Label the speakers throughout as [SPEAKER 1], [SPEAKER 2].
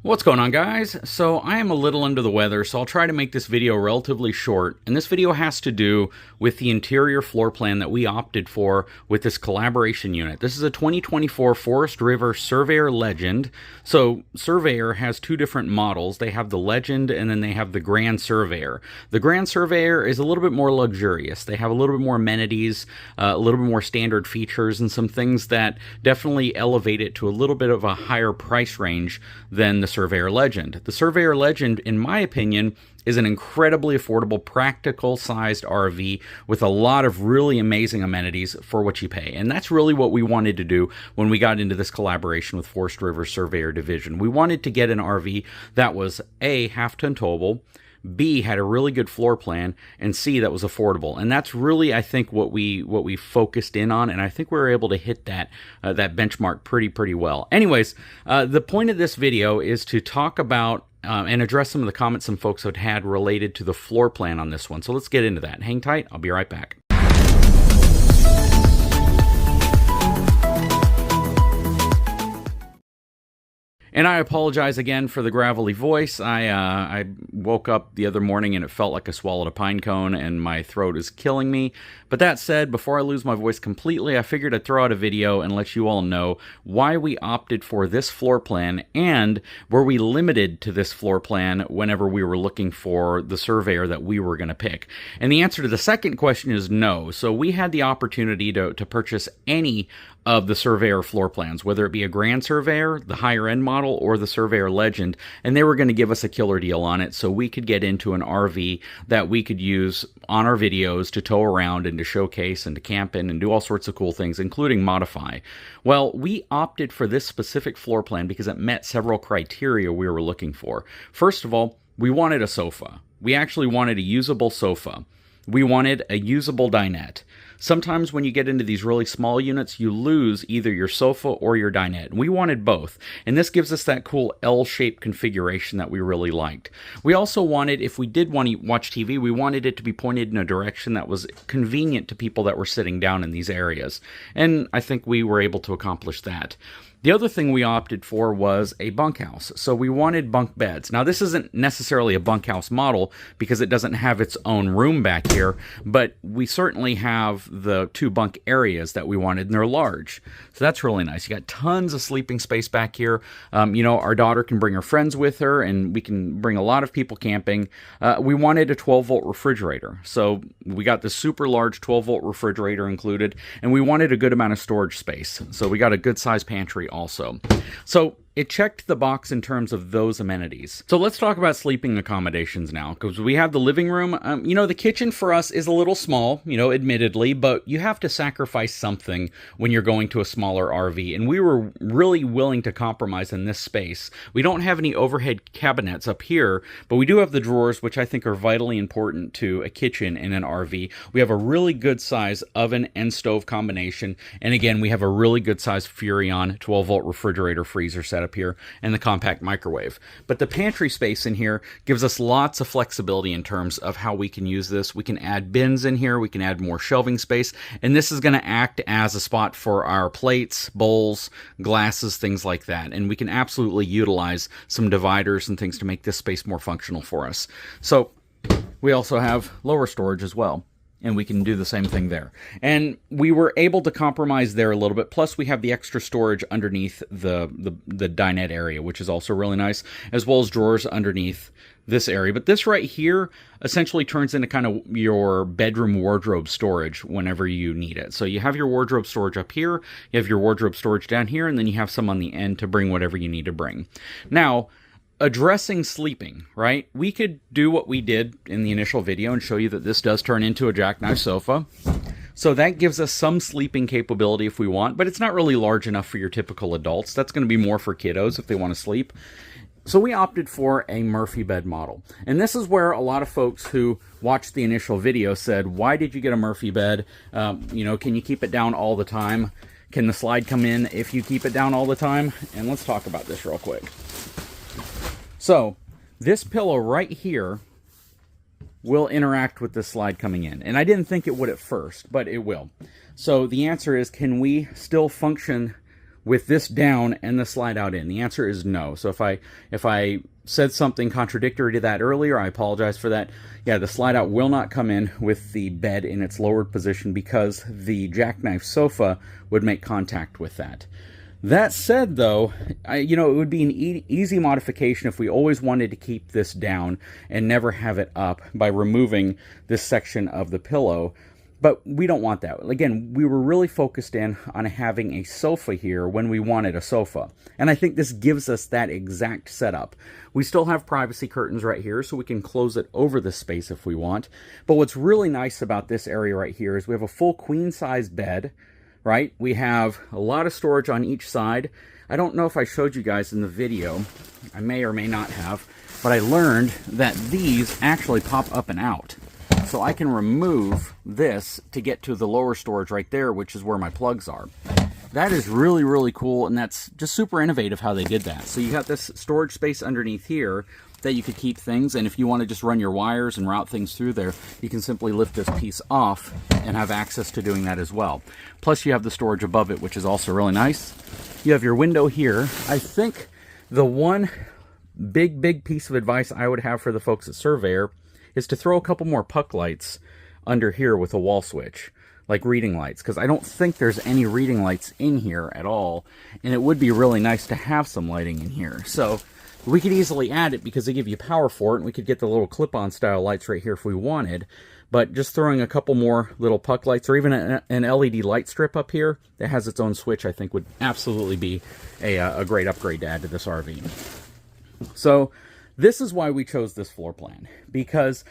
[SPEAKER 1] What's going on, guys? So I am a little under the weather, so I'll try to make this video relatively short, and this video has to do with the interior floor plan that we opted for with this collaboration unit. This is a 2024 Forest River Surveyor Legend. So Surveyor has two different models. They have the Legend and then they have the Grand Surveyor. The Grand Surveyor is a little bit more luxurious. They have a little bit more amenities, a little bit more standard features, and some things that definitely elevate it to a little bit of a higher price range than the Surveyor Legend. The Surveyor Legend, in my opinion, is an incredibly affordable, practical-sized RV with a lot of really amazing amenities for what you pay. And that's really what we wanted to do when we got into this collaboration with Forest River Surveyor Division. We wanted to get an RV that was A, half-ton towable, B, had a really good floor plan, and C, that was affordable. And that's really, I think, what we focused in on, and I think we were able to hit that benchmark pretty well. Anyways, the point of this video is to talk about and address some of the comments some folks had related to the floor plan on this one. So let's get into that. Hang tight, I'll be right back. And I apologize again for the gravelly voice. I woke up the other morning and it felt like I swallowed a pine cone and my throat is killing me. But that said, before I lose my voice completely, I figured I'd throw out a video and let you all know why we opted for this floor plan and were we limited to this floor plan whenever we were looking for the Surveyor that we were going to pick. And the answer to the second question is no. So we had the opportunity to purchase any of the Surveyor floor plans, whether it be a Grand Surveyor, the higher end model, or the Surveyor Legend, and they were going to give us a killer deal on it so we could get into an RV that we could use on our videos to tow around and to showcase and to camp in and do all sorts of cool things, including modify. Well, we opted for this specific floor plan because it met several criteria we were looking for. First of all, we wanted a sofa. We actually wanted a usable sofa. We wanted a usable dinette. Sometimes when you get into these really small units, you lose either your sofa or your dinette. We wanted both, and this gives us that cool L-shaped configuration that we really liked. We also wanted, if we did want to watch TV, we wanted it to be pointed in a direction that was convenient to people that were sitting down in these areas, and I think we were able to accomplish that. The other thing we opted for was a bunkhouse. So we wanted bunk beds. Now, this isn't necessarily a bunkhouse model because it doesn't have its own room back here, but we certainly have the two bunk areas that we wanted, and they're large. So that's really nice. You got tons of sleeping space back here. Our daughter can bring her friends with her, and we can bring a lot of people camping. We wanted a 12-volt refrigerator. So we got the super large 12-volt refrigerator included, and we wanted a good amount of storage space. So we got a good-sized pantry also. So it checked the box in terms of those amenities. So let's talk about sleeping accommodations now, because we have the living room. The kitchen for us is a little small, admittedly, but you have to sacrifice something when you're going to a smaller RV, and we were really willing to compromise in this space. We don't have any overhead cabinets up here, but we do have the drawers, which I think are vitally important to a kitchen in an RV. We have a really good size oven and stove combination, and again, we have a really good size Furrion 12-volt refrigerator freezer set up here and the compact microwave. But the pantry space in here gives us lots of flexibility in terms of how we can use this. We can add bins in here, we can add more shelving space, and this is going to act as a spot for our plates, bowls, glasses, things like that. And we can absolutely utilize some dividers and things to make this space more functional for us. So we also have lower storage as well, and we can do the same thing there. And we were able to compromise there a little bit. Plus, we have the extra storage underneath the dinette area, which is also really nice, as well as drawers underneath this area. But this right here essentially turns into kind of your bedroom wardrobe storage whenever you need it. So you have your wardrobe storage up here, you have your wardrobe storage down here, and then you have some on the end to bring whatever you need to bring. Now, addressing sleeping, right? We could do what we did in the initial video and show you that this does turn into a jackknife sofa. So that gives us some sleeping capability if we want, but it's not really large enough for your typical adults. That's going to be more for kiddos if they want to sleep. So we opted for a Murphy bed model. And this is where a lot of folks who watched the initial video said, why did you get a Murphy bed? Can you keep it down all the time? Can the slide come in if you keep it down all the time? And let's talk about this real quick. So this pillow right here will interact with this slide coming in. And I didn't think it would at first, but it will. So the answer is, can we still function with this down and the slide out in? The answer is no. So if I said something contradictory to that earlier, I apologize for that. Yeah, the slide out will not come in with the bed in its lowered position because the jackknife sofa would make contact with that. That said, though, it would be an easy modification if we always wanted to keep this down and never have it up by removing this section of the pillow. But we don't want that. Again, we were really focused in on having a sofa here when we wanted a sofa. And I think this gives us that exact setup. We still have privacy curtains right here, so we can close it over this space if we want. But what's really nice about this area right here is we have a full queen-size bed, right? We have a lot of storage on each side. I don't know if I showed you guys in the video. I may or may not have. But I learned that these actually pop up and out. So I can remove this to get to the lower storage right there, which is where my plugs are. That is really, really cool, and that's just super innovative how they did that. So you got this storage space underneath here that you could keep things, and if you want to just run your wires and route things through there, you can simply lift this piece off and have access to doing that as well. Plus you have the storage above it, which is also really nice. You have your window here. I think the one big piece of advice I would have for the folks at Surveyor is to throw a couple more puck lights under here with a wall switch, like reading lights, because I don't think there's any reading lights in here at all, and it would be really nice to have some lighting in here. So we could easily add it because they give you power for it, and we could get the little clip-on style lights right here if we wanted, but just throwing a couple more little puck lights, or even an LED light strip up here that has its own switch, I think would absolutely be a great upgrade to add to this RV. So this is why we chose this floor plan, because,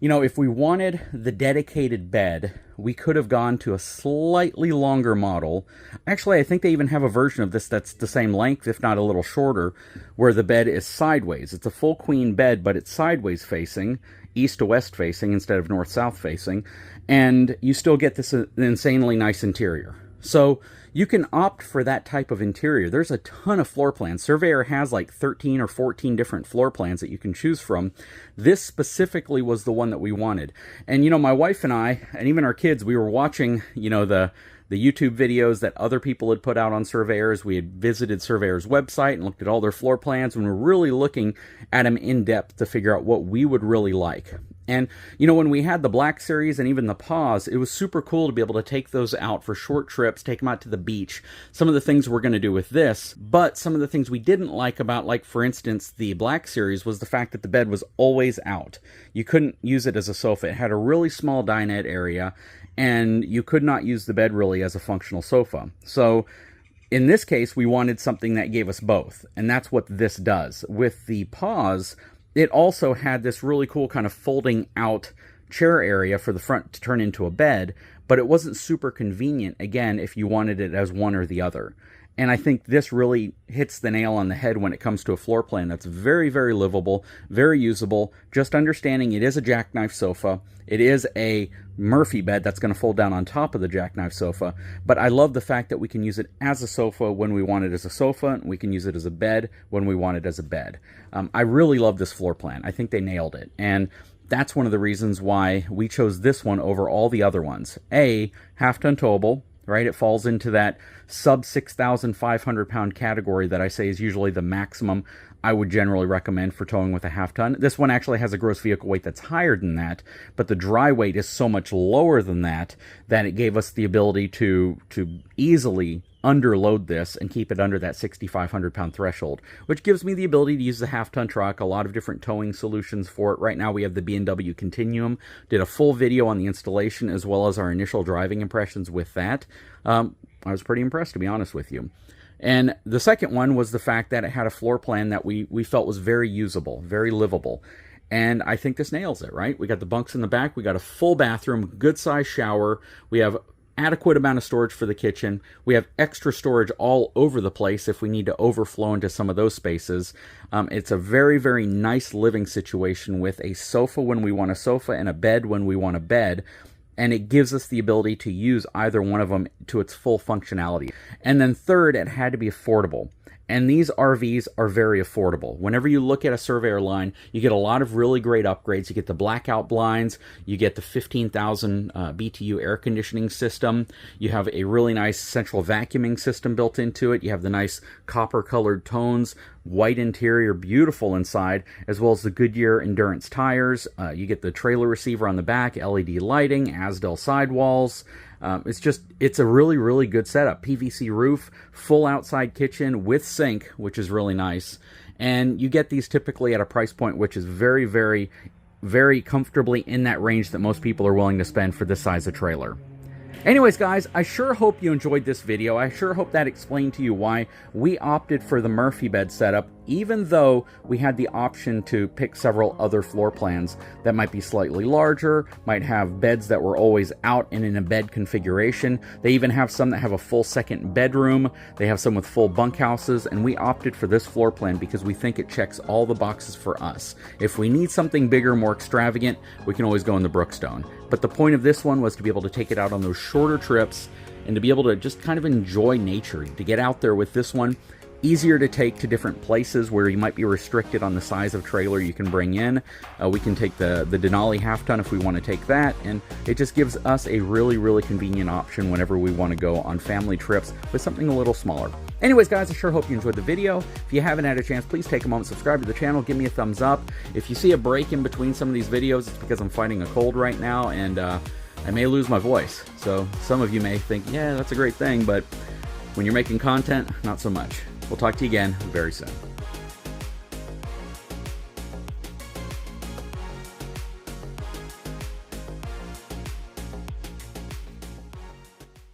[SPEAKER 1] if we wanted the dedicated bed, we could have gone to a slightly longer model. Actually, I think they even have a version of this that's the same length, if not a little shorter, where the bed is sideways. It's a full queen bed, but it's sideways facing, east to west facing instead of north-south facing, and you still get this insanely nice interior. So you can opt for that type of interior. There's a ton of floor plans. Surveyor has like 13 or 14 different floor plans that you can choose from. This specifically was the one that we wanted. And my wife and I, and even our kids, we were watching, the YouTube videos that other people had put out on Surveyors. We had visited Surveyor's website and looked at all their floor plans, and we're really looking at them in depth to figure out what we would really like. And, when we had the Black Series and even the Pause, it was super cool to be able to take those out for short trips, take them out to the beach. Some of the things we're going to do with this, but some of the things we didn't like about, like, for instance, the Black Series was the fact that the bed was always out. You couldn't use it as a sofa. It had a really small dinette area, and you could not use the bed really as a functional sofa. So in this case, we wanted something that gave us both, and that's what this does. With the Pause, it also had this really cool kind of folding out chair area for the front to turn into a bed, but it wasn't super convenient, again, if you wanted it as one or the other. And I think this really hits the nail on the head when it comes to a floor plan that's very, very livable, very usable. Just understanding it is a jackknife sofa. It is a Murphy bed that's going to fold down on top of the jackknife sofa. But I love the fact that we can use it as a sofa when we want it as a sofa, and we can use it as a bed when we want it as a bed. I really love this floor plan. I think they nailed it. And that's one of the reasons why we chose this one over all the other ones. A, half-ton towable. Right, it falls into that sub 6,500 pound category that I say is usually the maximum I would generally recommend for towing with a half-ton. This one actually has a gross vehicle weight that's higher than that, but the dry weight is so much lower than that it gave us the ability to easily underload this and keep it under that 6,500 pound threshold, which gives me the ability to use the half-ton truck, a lot of different towing solutions for it. Right now we have the B&W Continuum, did a full video on the installation as well as our initial driving impressions with that. I was pretty impressed, to be honest with you. And the second one was the fact that it had a floor plan that we felt was very usable, very livable. And I think this nails it, right? We got the bunks in the back, we got a full bathroom, good size shower, we have adequate amount of storage for the kitchen. We have extra storage all over the place if we need to overflow into some of those spaces. It's a very, very nice living situation with a sofa when we want a sofa and a bed when we want a bed. And it gives us the ability to use either one of them to its full functionality. And then third, it had to be affordable. And these RVs are very affordable. Whenever you look at a Surveyor line, you get a lot of really great upgrades. You get the blackout blinds, you get the 15,000 BTU air conditioning system, you have a really nice central vacuuming system built into it, you have the nice copper colored tones, white interior, beautiful inside, as well as the Goodyear Endurance tires. You get the trailer receiver on the back, LED lighting, Asdel sidewalls. It's a really, really good setup. PVC roof, full outside kitchen with sink, which is really nice. And you get these typically at a price point which is very, very, very comfortably in that range that most people are willing to spend for this size of trailer. Anyways, guys, I sure hope you enjoyed this video. I sure hope that explained to you why we opted for the Murphy bed setup, even though we had the option to pick several other floor plans that might be slightly larger, might have beds that were always out and in a bed configuration. They even have some that have a full second bedroom. They have some with full bunkhouses, and we opted for this floor plan because we think it checks all the boxes for us. If we need something bigger, more extravagant, we can always go in the Brookstone. But the point of this one was to be able to take it out on those shorter trips and to be able to just kind of enjoy nature, to get out there with this one. Easier to take to different places where you might be restricted on the size of trailer you can bring in. We can take the Denali half ton if we want to take that, and it just gives us a really, really convenient option whenever we want to go on family trips with something a little smaller. Anyways, guys, I sure hope you enjoyed the video. If you haven't had a chance, please take a moment, subscribe to the channel, give me a thumbs up. If you see a break in between some of these videos, it's because I'm fighting a cold right now, and I may lose my voice. So some of you may think, yeah, that's a great thing, but when you're making content, not so much. We'll talk to you again very soon.